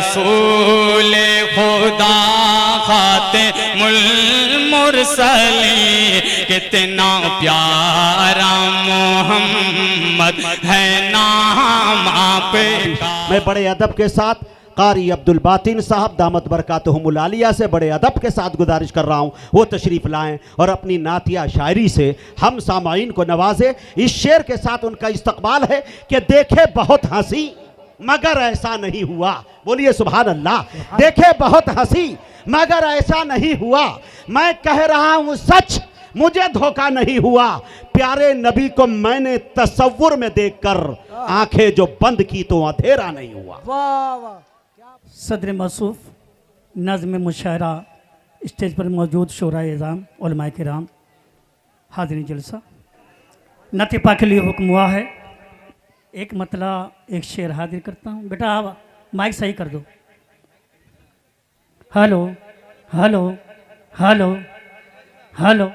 रसूल खुदा खातिमुल मुरसलीन, कितना प्यारा मोहम्मद है नाम आपका। मैं बड़े अदब के साथ कारी अब्दुल बातिन साहब दामत बरकातहुमुल आलिया से बड़े अदब के साथ गुजारिश कर रहा हूँ वो तशरीफ़ लाएं और अपनी नातिया शायरी से हम सामाईन को नवाजे। इस शेर के साथ उनका इस्तकबाल है कि देखे बहुत हंसी मगर ऐसा नहीं हुआ। बोलिए सुभान अल्लाह। देखे बहुत हंसी मगर ऐसा नहीं हुआ, मैं कह रहा हूँ सच मुझे धोखा नहीं हुआ। प्यारे नबी को मैंने तसव्वुर में देखकर आंखें जो बंद की तो अंधेरा नहीं हुआ। वाह वाह। सदर मसूफ नज़्म मुशायरा स्टेज पर मौजूद शोराए इज़ाम उलमाए किराम हाज़िरीन जलसा, नतीफ़ा के लिए हुक्म हुआ है एक मतला एक शेर हाजिर करता हूँ। बेटा माइक सही कर दो। Hello hello hello hello.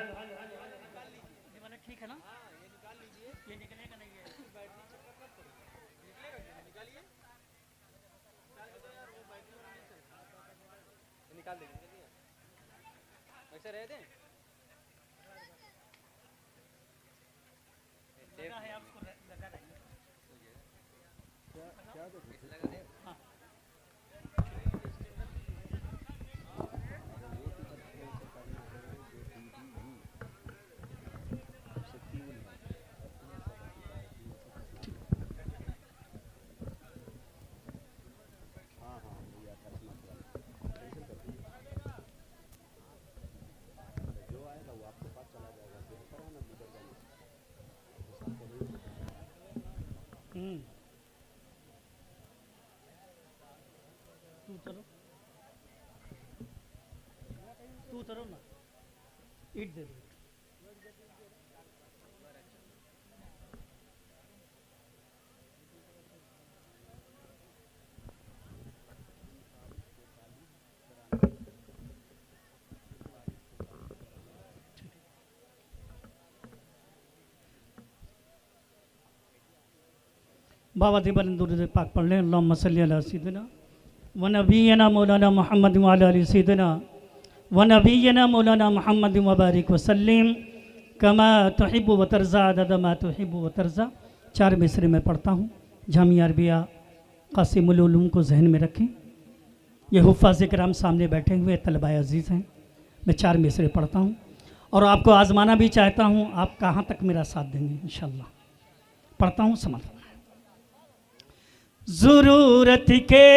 ठीक है ना? तू उतरो ना, ईट दे दो। बाबा दिबन दुरूद पाक पढ़ लें। अल्लाहुम्मा सल्ली अला सय्यिदिना व नबियना मौलाना मुहम्मद व अला आलि सय्यिदिना व नबियना मौलाना मुहम्मद व बारिक वसल्लिम कमा तुहिब्बु व तरज़ा अदद मा तुहिब्बु व तरज़ा। 4 मिसरे में पढ़ता हूँ। जामिया अरबिया क़ासिमुल उलूम को जहन में रखें। ये हुफ़ाज़ किराम सामने बैठे हुए तलबा अज़ीज़ हैं। मैं 4 मिसरे पढ़ता हूँ और आपको आज़माना भी चाहता हूँ आप कहाँ तक मेरा साथ देंगे इंशाअल्लाह। पढ़ता हूँ, समझ। ज़रूरत के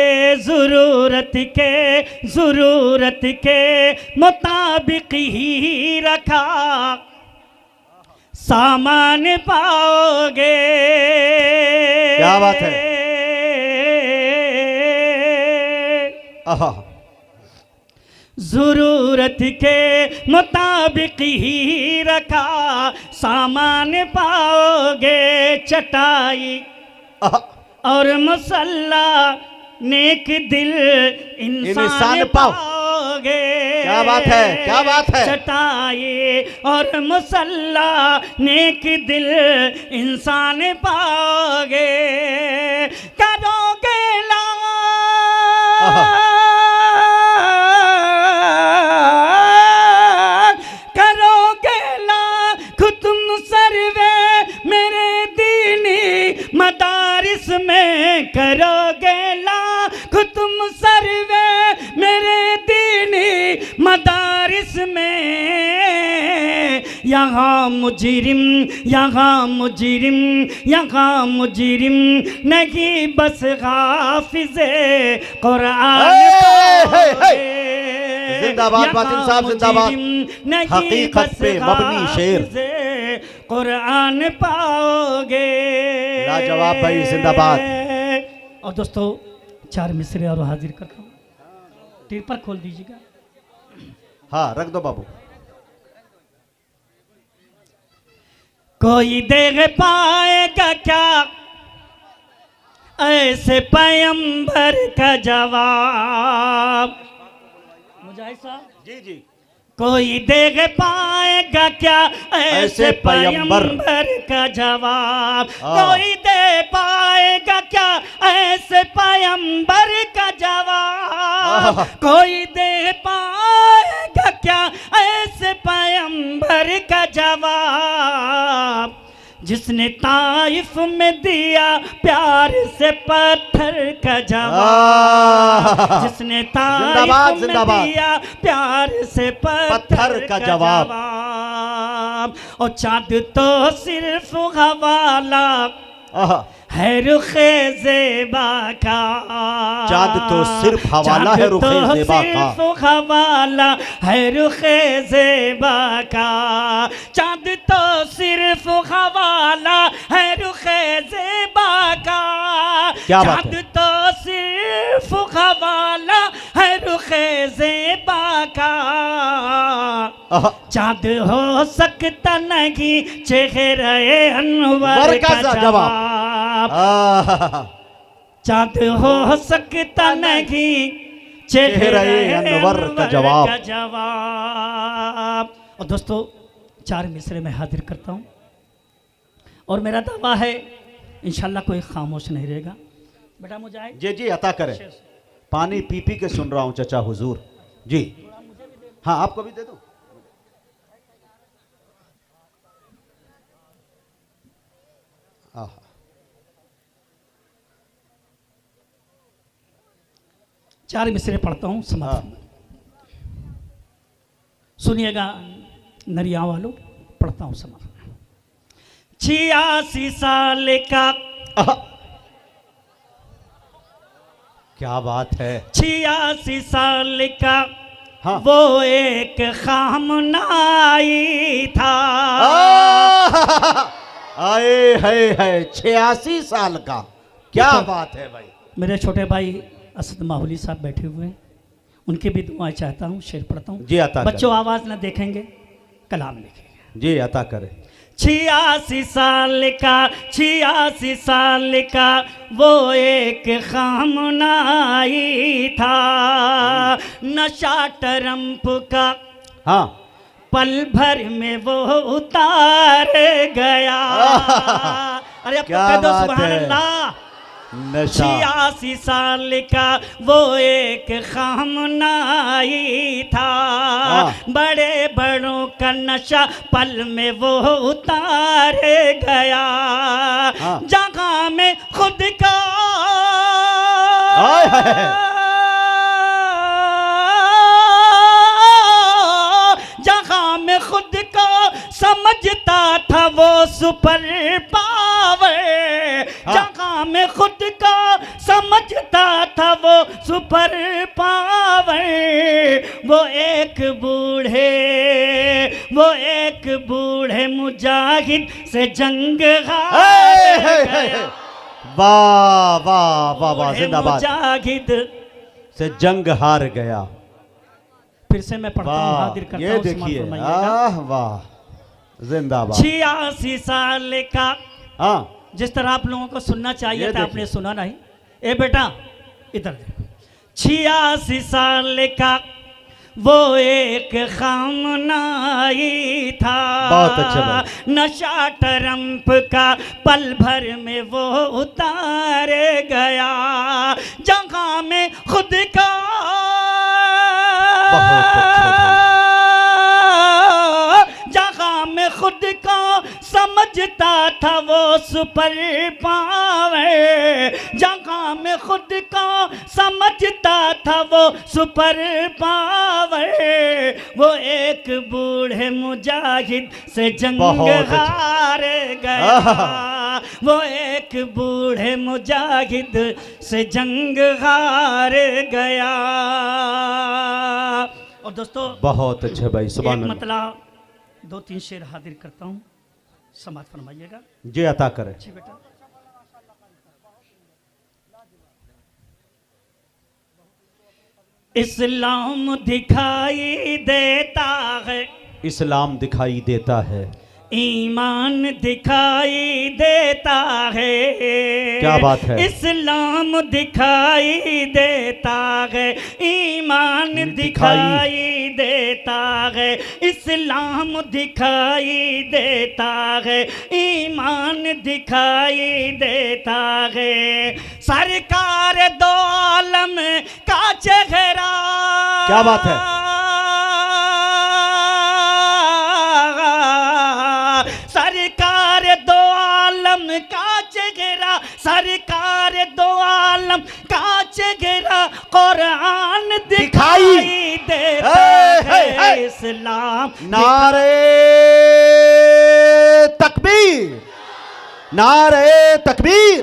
मुताबिक ही रखा सामान पाओगे। क्या बात है। ज़रूरत के मुताबिक ही रखा सामान पाओगे। चटाई और मसल्ला नेक दिल इंसान पाओगे। क्या बात है, क्या बात है। चटाई और मसल्ला नेक दिल इंसान पाओगे। करोगे ला करोगे लाख तुम सर्वे मेरे दीनी मदारिस में। करोगे लाख तुम सर्वे मेरे दीनी मदारिस में। यहाँ मुजरिम यहाँ मुजरिम यहाँ मुजरिम नहीं बस हाफिज़े कुरान। जिंदाबाद बातिन साहब, जिंदाबाद। हकीकत पे मबनी शेर कुरान पाओगे। लाजवाब भाई, जिंदाबाद। और दोस्तों 4 मिसरे और हाजिर करता हूँ। टेपर खोल दीजिएगा। हाँ रख दो बाबू। कोई दे पाएगा क्या ऐसे पैगंबर का जवाब। मुजाहिद साहब जी जी। कोई दे पाएगा क्या ऐसे पैगंबर का जवाब। कोई दे पाएगा क्या ऐसे पैगंबर का जवाब। कोई दे पाएगा क्या ऐसे पैगंबर का जवाब, जिसने ताइफ में दिया प्यार से पत्थर का जवाब, जिसने ताइफ में दिया प्यार से पत्थर का जवाब। और चाँद तो सिर्फ हवाला है रुखे ज़ेबा का, चाँद तो सिर्फ हवाला है रुखे ज़ेबा का, सिर्फ हवाला है रुखे ज़ेबा का, चाँद तो सिर्फ हवाला है रुखे ज़ेबा का, चाँद तो सिर्फ हवाला है रुखे ज़ेबा का, चाँद हो सकता नहीं चेहरे अनवर का जवाब, चाँद हो सकता नहीं चेहरे अनवर का जवाब। और दोस्तों 4 मिसरे में हाजिर करता हूँ और मेरा दावा है इंशाल्लाह कोई खामोश नहीं रहेगा। बेटा मुझे जी जी अता करें, पानी पी पी के सुन रहा हूँ चचा हुजूर जी। हाँ आपको भी दे दो। चार मिसरे पढ़ता हूँ समाप्त। सुनिएगा नरिया वालों, पढ़ता हूँ समाप्त। 86 साल का, क्या बात है, 86 साल का हाँ। वो एक खामनाई था। आए है 86 साल का, क्या बात है भाई। मेरे छोटे भाई असद माहौली साहब बैठे हुए हैं, उनकी भी दुआएं चाहता हूँ, शेर पढ़ता हूँ। जी अता बच्चों आवाज़ न देखेंगे, कलाम लिखेंगे। जी अता करे। 86 साल का, 86 साल का वो एक खामनाई था, नशा टरम्प का हाँ पल भर में वो उतार गया। अरे अब क्या कह दो बात सुभान है। अल्लाह। नशा 86 साल का वो एक खामनाई था, बड़े बड़ों का नशा पल में वो उतार गया। जगह में खुद का जगह में खुद को समझता था वो सुपर पावर, जगह में खुद को समझता था वो सुपर पावर। वो एक बूढ़े मुजाहिद से जंग हार गया। वाह वाह वाह वाह, जिंदाबाद। मुजाहिद से जंग हार गया। फिर से मैं पढ़ता हूँ, हाजिर करता हूँ। ये देखिए, वाह जिंदाबाद। 86 साल का, हाँ जिस तरह आप लोगों को सुनना चाहिए था आपने सुना नहीं। ए बेटा इधर देखो। 86 साल का वो एक खामनाई था, बहुत अच्छा। नशा टरम्प का पल भर में वो उतार गया। जगह में खुद का जगह में खुद को समझता था वो सुपर पावर, जगह में खुद को समझता था वो सुपर पावर। वो एक बूढ़े मुजाहिद से जंग हार गया। वो एक बूढ़े मुजाहिद से जंग हार गया। और दोस्तों बहुत अच्छे भाई, सुभान अल्लाह। मतलब 2-3 शेर हाजिर करता हूँ, समाज फरमाइएगा। जी अता करे। जी बेटा। इस्लाम दिखाई देता है, इस्लाम दिखाई देता है, ईमान दिखाई देता है। क्या बात है। इस्लाम दिखाई देता है, ईमान दिखाई देता है। इस्लाम दिखाई देता है, ईमान दिखाई देता है। सरकार दो आलम का चेहरा क्या बात है। सरकार दो आलम का चेहरा, सरकार दो आलम का चेहरा, कुरान दिखाई देता है इस्लाम। नारे तकबीर, नारे तकबीर।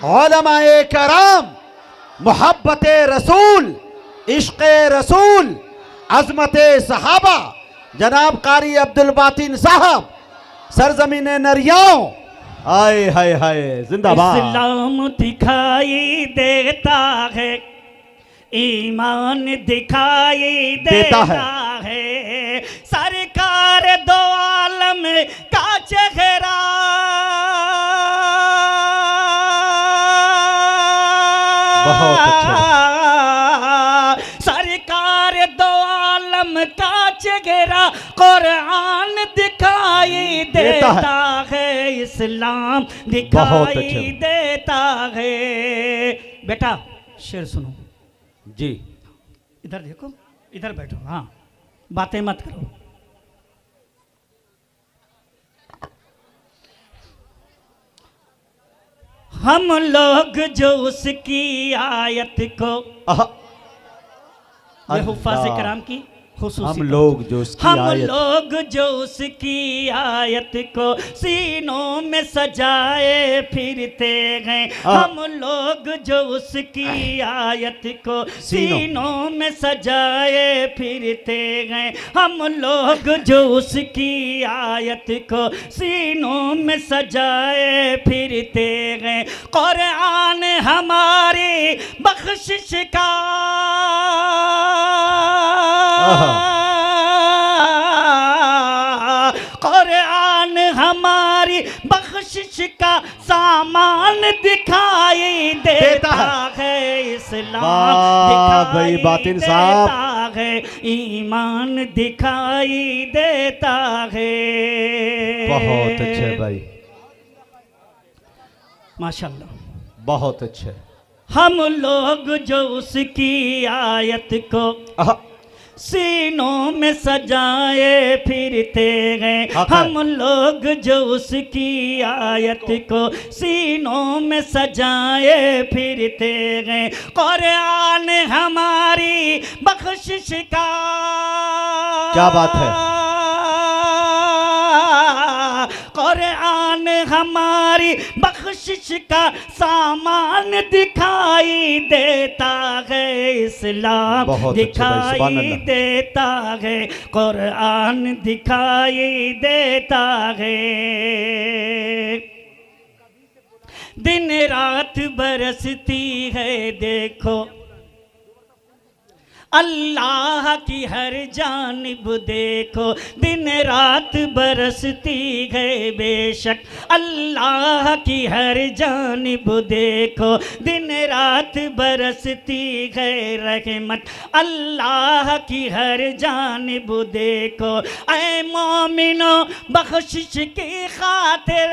उलमाए कराम, मोहब्बत रसूल, इश्क़ रसूल, अज़मत सहाबा, जनाब कारी अब्दुल बातिन साहब, सरजमीन नरियाओं, आए हाय हाय, जिंदाबाद। इस्लाम दिखाई देता है, ईमान दिखाई देता है, सरकार दो आलम का चेहरा। बहुत अच्छा। सरकार दो आलम का चेहरा, कुरान दिखाई देता है, इस्लाम दिखाई देता है। बेटा शेर सुनो जी, इधर देखो, इधर बैठो, हाँ बातें मत करो। हम लोग जो उसकी आयत को, ये हुफ़ाज़ किराम की हम लोग जो उसकी हम आयत, लोग जो उसकी आयत को सीनों में सजाए फिरते हैं। हम लोग जो उसकी आयत को सीनों में सजाए फिरते हैं। हम लोग जो उसकी आयत को सीनों में सजाए फिरते हैं। कुरान हमारी बख्शिश का, कुरान हमारी बख्शिश का सामान दिखाई देता है, इस्लाम दिखाई बातिन साहब, देता है, ईमान दिखाई देता है। बहुत अच्छे भाई, माशाल्लाह, बहुत अच्छे। हम लोग जो उसकी आयत को सीनों में सजाए फिरते हैं। हम लोग जो उसकी आयत को सीनों में सजाए फिरते हैं। कुरान हमारी बख्शिश का, क्या बात है। कुरान हमारी बख्शिश का सामान दिखाई देता है, इस्लाम दिखाई देता है, कुरान दिखाई देता है। दिन रात बरसती है देखो, अल्लाह की हर जानिब देखो। दिन रात बरसती है बेशक, अल्लाह की हर जानिब देखो। दिन रात बरसती है रहमत, अल्लाह की हर जानिब देखो। ऐ मोमिनो बख्शिश की खातिर,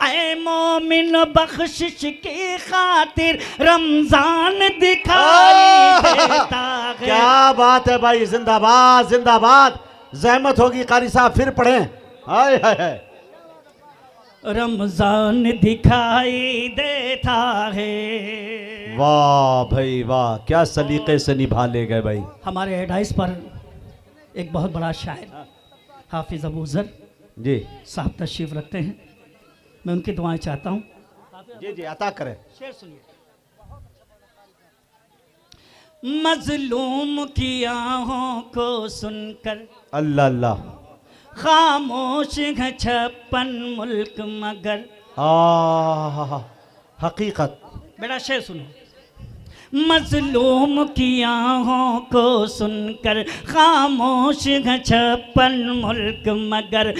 ऐ मोमिनो बख्शिश की खातिर रमजान दिखाई देता है। क्या बात है भाई, जिंदाबाद जिंदाबाद। जहमत होगी कारी साहब फिर पढ़ें। हाय हाय हाय, रमजान दिखाई देता है। वाह भाई वाह, क्या सलीके से निभा ले गए भाई। हमारे एडाइस पर एक बहुत बड़ा शायर हाफिज अबू ज़र जी साहब तशरीफ रखते हैं, मैं उनकी दुआएं चाहता हूँ। जी जी, अता करें। शेर सुनिए। मजलूम की आहों को सुनकर अल्लाह अल्लाह, खामोश है 56 मुल्क मगर। हकीकत। बेटा शेर सुनो। मजलूम की आहों को सुनकर खामोश है 56 मुल्क मगर।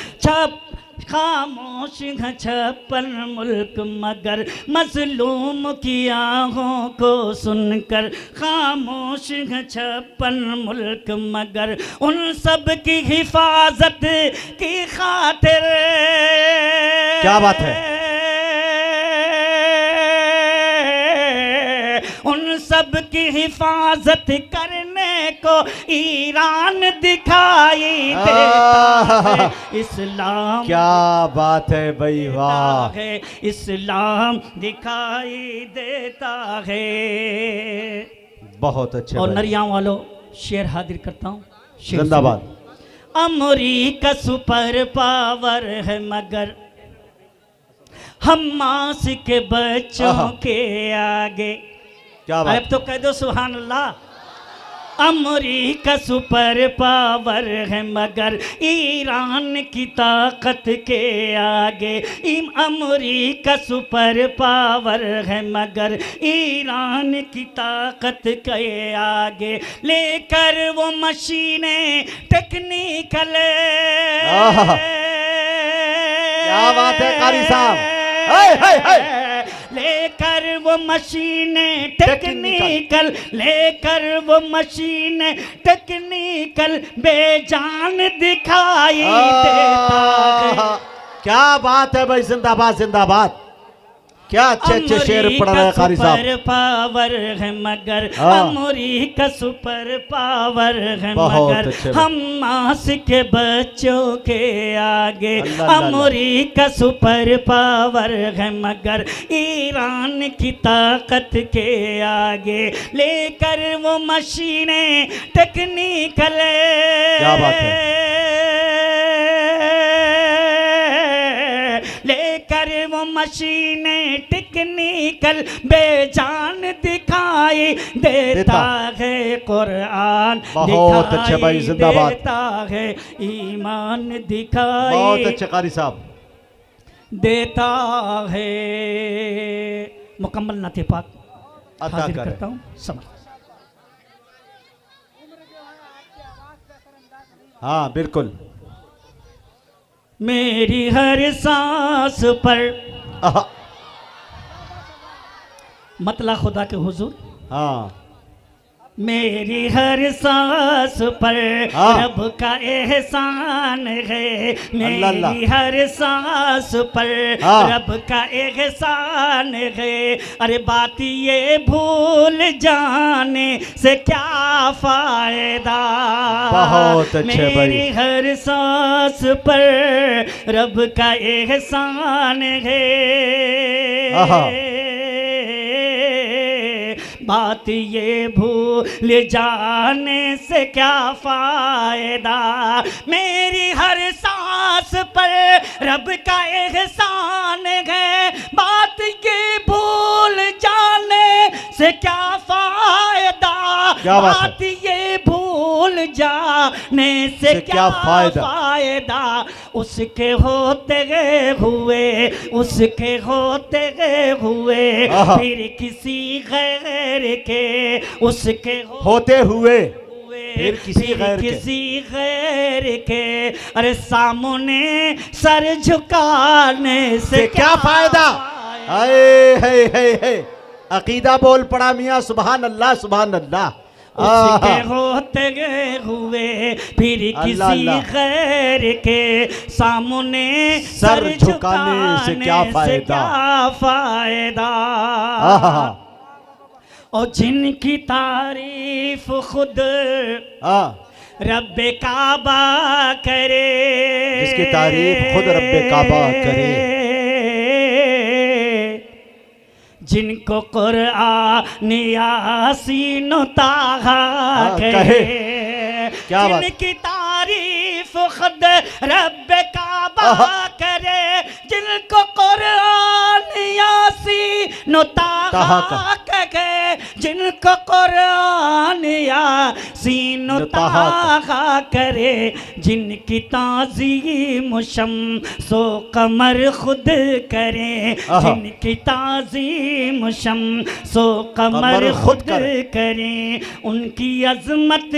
खामोश है 56 मुल्क मगर। मजलूम की आहों को सुनकर खामोश है 56 मुल्क मगर। उन सब की हिफाजत की खातिर, क्या बात है। सबकी हिफाजत करने को ईरान दिखाई देता है। इस्लाम क्या बात है भाई, वाह। है, इस्लाम दिखाई देता है। बहुत अच्छे और भाई। नरिया वालों शेर हाजिर करता हूँ। जिंदाबाद। अमरीका सुपर पावर है मगर हमास के बच्चों के आगे। क्या बात। अब तो कह दो सुभान अल्लाह। अमरीका सुपर पावर है मगर ईरान की ताकत के आगे। अमरीका सुपर पावर है मगर ईरान की ताकत के आगे। लेकर वो मशीनें टेक्निकल, क्या बात है कारी साहब। हाय हाय हाय। लेकर वो मशीनें टेक्निकल, लेकर वो मशीनें टेक्निकल बेजान दिखाई देता है। क्या बात है भाई, जिंदाबाद जिंदाबाद। क्या अच्छे अच्छे शेर पढ़ रहे हैं कारी साहब। सुपर पावर है मगर अमरीका सुपर पावर है मगर हमास के बच्चों के आगे। अमरीका सुपर पावर है मगर ईरान की ताकत के आगे। लेकर वो मशीनें टेक्निकल, क्या बात है। लेकर वो मशीनें टेक्निकल बेजान दिखाई देता है। कुरान बहुत अच्छे भाई, जिंदाबाद। देता है, ईमान दिखाई बहुत अच्छे कारी साहब। देता है। मुकम्मल नाते पाक अता हाजिर करे। करता हूँ। समझ। हाँ बिल्कुल। मेरी हर सांस पर मतला खुदा के हुजूर। हाँ। मेरी हर सांस पर रब का एहसान है। मेरी हर सांस पर रब का एहसान है। अरे बात ये भूल जाने से क्या फायदा। बहुत अच्छे भाई। मेरी हर सांस पर रब का एहसान है। बात ये भूल जाने से क्या फायदा। मेरी हर सांस पर रब का एहसान है। बात ये भूल जाने से क्या फायदा। बात ये भूल जाने से क्या फायदा। उसके होते हुए, उसके होते हुए फिर किसी गैर के, उसके होते हुए फिर किसी गैर के। अरे सामने सर झुकाने से क्या फायदा। है अकीदा बोल पड़ा मियाँ। सुभान अल्लाह सुभान अल्लाह। उसके होते हुए फिर किसी गैर के सामने सर झुकाने से क्या फायदा। और जिनकी तारीफ खुद रब्बे काबा करे, जिसकी तारीफ खुद रब्बे काबा करे, जिनको कुरान यासीन ताहा कहे, जिनकी तारीफ खुद रब्बे काबा करे, जिनको कुरान यासीन ताहा कहे, जिनको कुरान यासीन ताहा करे, जिनकी ताज़ीम शम्सो कमर खुद करे, जिनकी ताज़ीम शम्सो कमर खुद करे, उनकी अजमत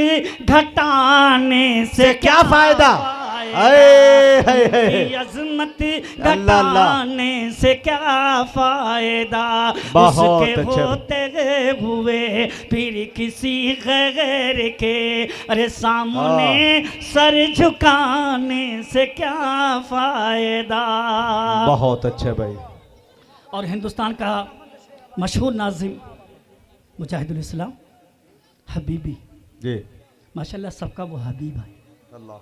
घटाने से क्या फायदा। अजमत घटाने से क्या फायदा। उसके होते हुए फिर किसी गैर के, अरे सामने सर झुकाने से क्या फायदा। बहुत अच्छे भाई। और हिंदुस्तान का मशहूर नाज़िम मुजाहिदुल इस्लाम हबीबी, जी माशाल्लाह सबका वो हबीब है। अल्लाह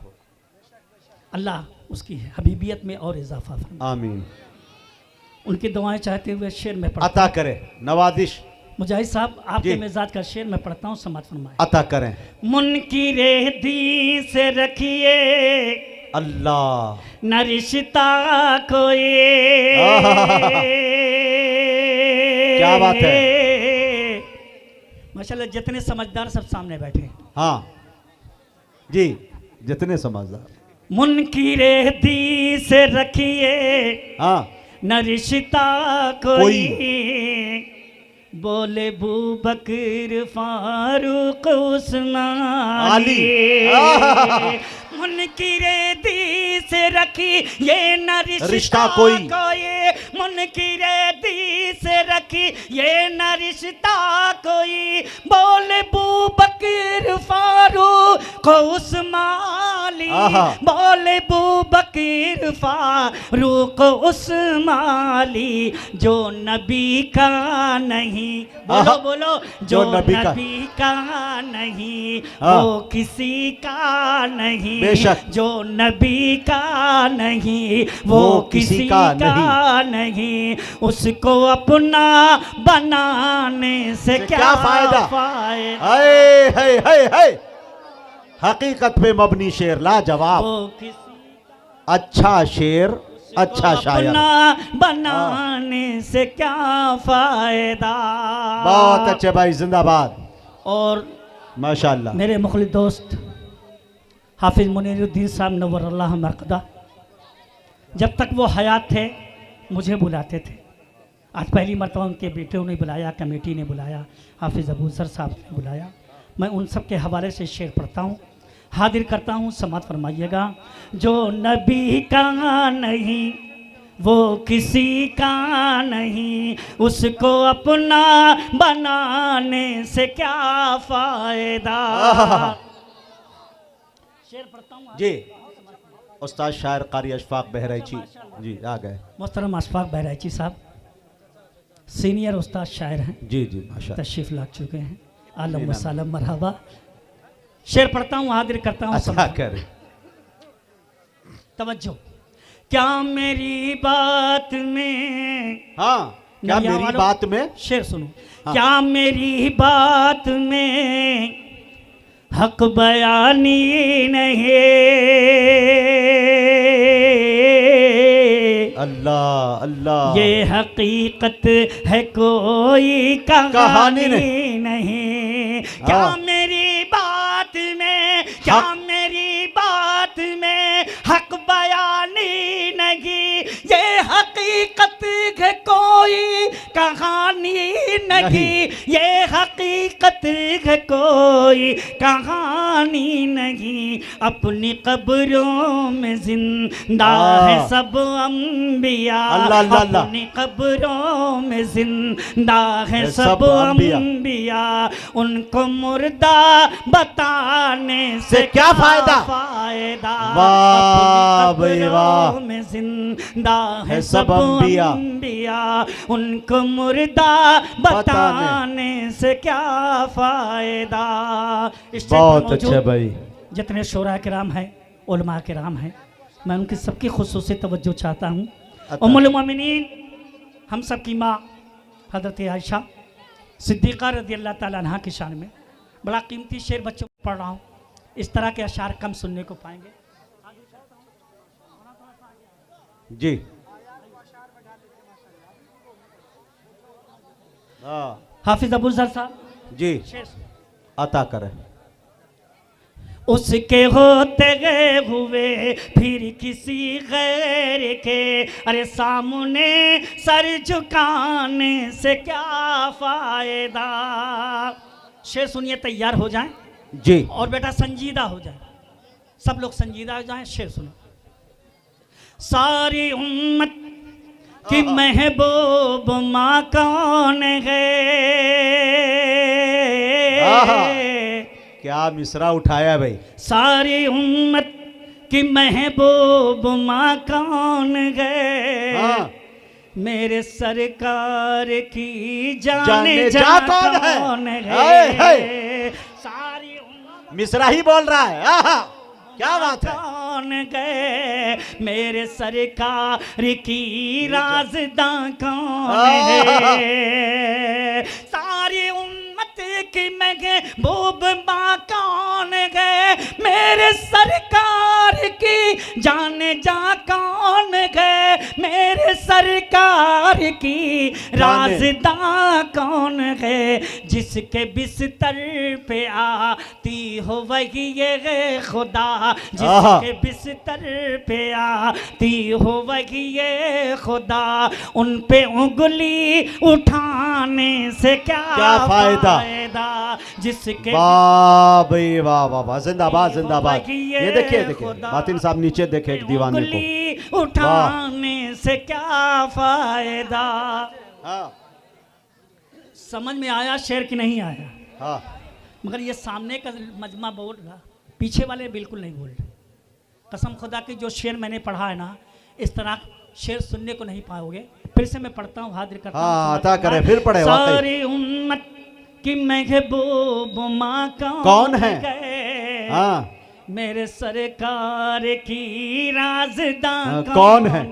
अल्लाह उसकी हबीबियत में और इजाफा फरमाए। आमीन। उनकी दुआएं चाहते हुए शेर में पढ़ता अता करे नवाजिश। मुजाहिद साहब आपके जी। मिजाज का शेर मैं पढ़ता हूँ, समात फरमाए। अता करें। मुनकिरे दी से रखिए अल्लाह न रिश्ता कोई, क्या बात है। माशाल्लाह जितने समझदार सब सामने बैठे हैं। हाँ जी, जितने समझदार। मुनकिरे दी से रखिए हाँ न रिश्ता कोई, बोले बू बकर फारूक उस्मान अली। मुनकिरे दी से रखी ये न रिश्ता कोई, मुनकिरे दी से रखी ये न रिश्ता कोई, बोले बू बकर फारूक उस्मानी, बोले बू बकर फारूक उस्मानी, जो नबी का नहीं, बोलो बोलो, जो नबी का नहीं वो किसी का नहीं, बेशक। जो नबी का नहीं वो किसी का नहीं, उसको अपना बनाने से क्या फायदा। हकीकत पे मबनी शेर, लाजवाब। वो किसी अच्छा शेर, अच्छा शायर। अपना बनाने से क्या फायदा। बहुत अच्छे भाई, जिंदाबाद। और माशाल्लाह। मेरे मुखलिस दोस्त हाफिज मुनीरुद्दीन साहब नव्वर अल्लाह मरकदा, जब तक वो हयात थे मुझे बुलाते थे। आज पहली मरतबा उनके बेटों ने बुलाया, कमेटी ने बुलाया, हाफिज अबूजर साहब ने बुलाया। मैं उन सब के हवाले से शेर पढ़ता हूँ, हाजिर करता हूँ, समात फरमाइएगा। जो नबी का नहीं वो किसी का नहीं, उसको अपना बनाने से क्या फायदा। शेर पढ़ता हूँ जी। उस्ताद शायर कारी अशफाक बहराइची जी आ गए। मोहतरम अशफाक बहराइची साहब सीनियर उस्ताद शायर हैं, जी जी माशाल्लाह, तशरीफ ला चुके हैं। आलम वसालम मरहबा। शेर पढ़ता हूँ, हाजिर करता हूँ, अच्छा कर। तवज्जो। क्या मेरी बात में, हाँ क्या नैया मेरी वालों, बात में, शेर सुनो। हाँ। क्या मेरी बात में हक बयानी नहीं, अल्लाह अल्लाह, ये हकीकत है कोई कहानी नहीं। क्या मेरी बात में, क्या मेरी बात में हक बयानी नहीं, ये हकीकत है कोई कहानी नहीं, ये हकीकत है कोई कहानी नहीं। अपनी कब्रों में जिंदा है सब अंबिया, अपनी कब्रों में जिंदा है सब अंबिया, उनको मुर्दा बताने से क्या फायदा। वाह भाई वाह, में जिंदा है सब अंबिया, उनको मुर्दा बताने से क्या फायदा। बहुत अच्छे भाई। जितने शोरा किराम हैं, उलमा किराम हैं, मैं उनकी सबकी खुसूसी तवज्जो चाहता हूँ। उम्मुल मोमिनीन हम सब की माँ हज़रत आयशा सिद्दीक़ा रज़ी अल्लाह ताला अन्हा की शान में बड़ा कीमती शेर बच्चों को पढ़ रहा हूँ। इस तरह के अशार कम सुनने को पाएंगे। जी हाफिज अबूजर साहब जी अता करें। उसके होते गए हुए फिर किसी गैर के, अरे सामने सर झुकाने से क्या फायदा। शेर सुनिए, तैयार हो जाएं जी, और बेटा संजीदा हो जाए, सब लोग संजीदा हो जाएं। शेर सुनो। सारी उम्मत की महबूब माँ कौन है, क्या मिसरा उठाया भाई। सारी उम्मत की महबूब माँ कौन है, मेरे सरकार की जाने जाने जा जा कौन है? कौन हाय, हाय। है सारी उम्मत मिसरा ही बोल रहा है। आहा, क्या बात है। कौन गए मेरे सरकार की राज़दां कौन है सारी उम्मत की महबूब माँ कौन गए मेरे सरकार की जाने जा कौन गए मेरे सरकार की राज़दां कौन है जिसके बिस्तर पे आती हो वही ये खुदा जिसके बिस्तर पे आती हो वही ये खुदा उन पे उंगली उठाने से क्या फायदा जिसके वाह भाई वाह वाह वाह, जिंदाबाद जिंदाबाद। ये देखिए देखिए बातिन साहब नीचे देखे एक दीवाने को। उंगली उठाने से क्या फायदा। हाँ समझ में आया शेर की नहीं आया? हाँ मगर ये सामने का मजमा बोल रहा पीछे वाले बिल्कुल नहीं बोल रहे। कसम खुदा की जो शेर मैंने पढ़ा है ना इस तरह शेर सुनने को नहीं पाओगे। फिर से मैं पढ़ता हूँ हाजिर करता हूँ। हाँ अता करे फिर पढ़े। सारी उम्मत की महबूब माँ कौन है? हाँ मेरे सरकार की राज़दां कौन है?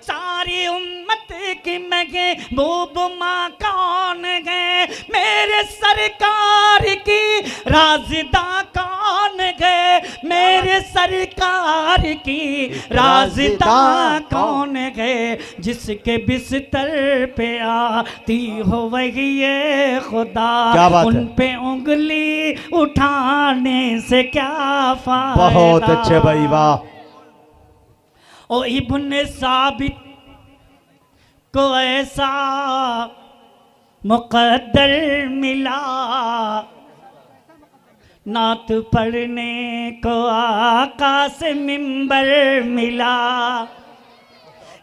सारी उम्मत की महबूब माँ कौन है मेरे सरकार की राज़दां कौन है मेरे सरकार की राज़दां कौन है जिसके बिस्तर पे आती हो वही ये खुदा उन पे उंगली उठाने से क्या फायदा। बहुत अच्छे भाई वाह। ओ इब्ने साबित को ऐसा मुक़द्दर मिला नात पढ़ने को आका से मिंबर मिला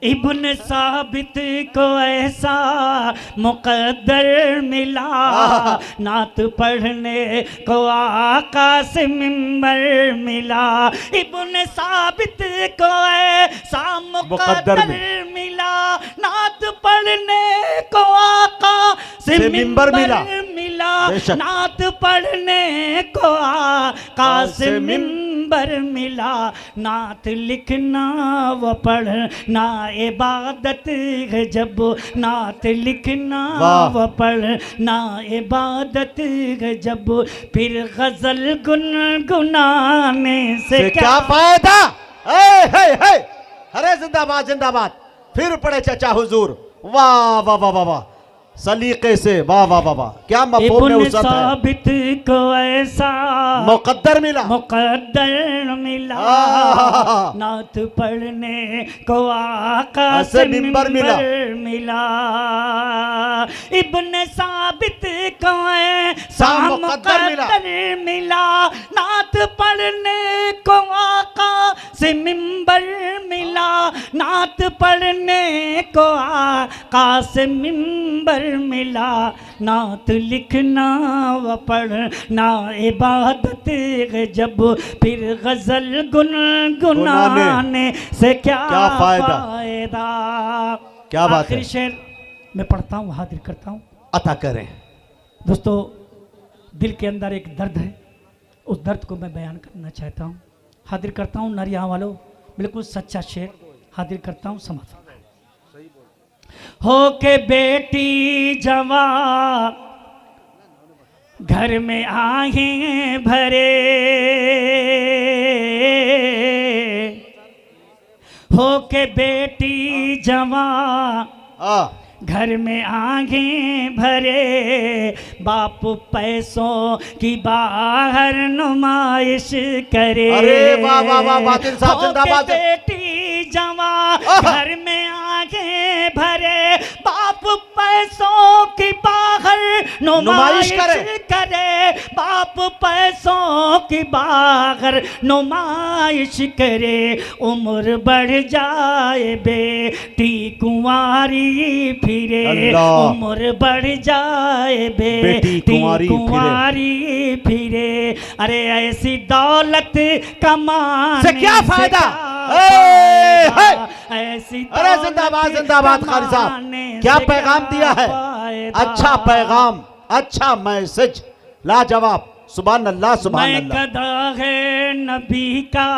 इब्न साबित को ऐसा मुक़द्दर मिला नात पढ़ने को आका से मिंबर मिला इब्न साबित को ऐसा मुक़द्दर मिला नात पढ़ने को आका से मिंबर मिला नात पढ़ने को आका से मिंबर मिला नात लिखना व पढ़ना इबादत है जब नात लिखना व पढ़ना इबादत है जब फिर गजल गुनगुनाने से क्या फायदा। अरे जिंदाबाद जिंदाबाद। फिर पढ़े चचा हुजूर वाह वाह वाह वाह वाह सलीके से वाह वाह वाह वाह। क्या मफ़हूम में उसत है। साबित को ऐसा मुक़द्दर मिला नात पढ़ने को आका से मिंबर मिला इब्न साबित को ऐसा मुक़द्दर मिला नात पढ़ने को आका से मिंबर मिला नात पढ़ने को आका से मिंबर मिला नात लिखना व पढ़ना इबादत है जब फिर गजल गुनगुनाने से क्या फायदा। क्या बात है। आखिरी शेर मैं पढ़ता हूँ हाजिर करता हूँ अता करें। दोस्तों दिल के अंदर एक दर्द है उस दर्द को मैं बयान करना चाहता हूँ हाजिर करता हूँ नरिया वालों बिल्कुल सच्चा शेर हाजिर करता हूँ समझ हो के बेटी जवा घर में आए भरे हो के बेटी जवा घर में आगे भरे बाप पैसों की बाहर नुमाइश करे। अरे वाह वाह वाह बातिल साहब जिंदाबाद। बेटी जवां घर में आगे भरे बाप पैसों की बाहर नुमाइश करे बाप पैसों की बागर नुमाइश करे, उम्र बढ़ जाए बेटी कुंवारी फिरे, उम्र बढ़ जाए बेटी कुंवारी फिरे। अरे ऐसी दौलत कमाने से क्या फायदा? ऐसी अरे जिंदाबाद जिंदाबाद कारी साहब, क्या पैगाम दिया है, अच्छा पैगाम, अच्छा मैसेज, लाजवाब, सुभान अल्लाह सुभान अल्लाह। मैं कदा है नबी का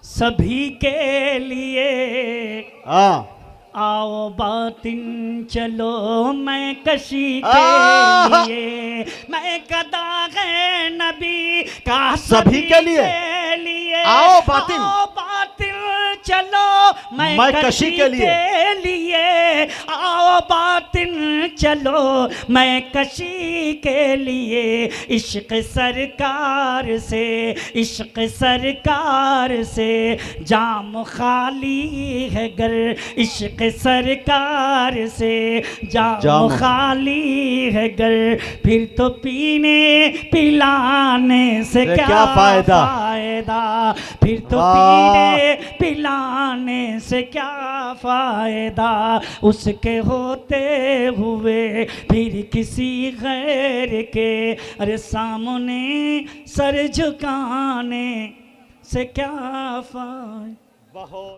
सभी के लिए, आओ बातिन चलो मैं कशी के लिए, मैं कदा है नबी का सभी के लिए, आओ बातिन चलो मैं कशी के लिए, आओ बातिन चलो मैं कशी के लिए। इश्क सरकार से, इश्क सरकार से जाम खाली है गर, इश्क सरकार से जाम खाली है गर, फिर तो पीने पिलाने से क्या फायदा, फिर तो पीने पिलाने से क्या फायदा, उसके होते हुए फिर किसी गैर के, अरे सामने सर झुकाने से क्या फायदा।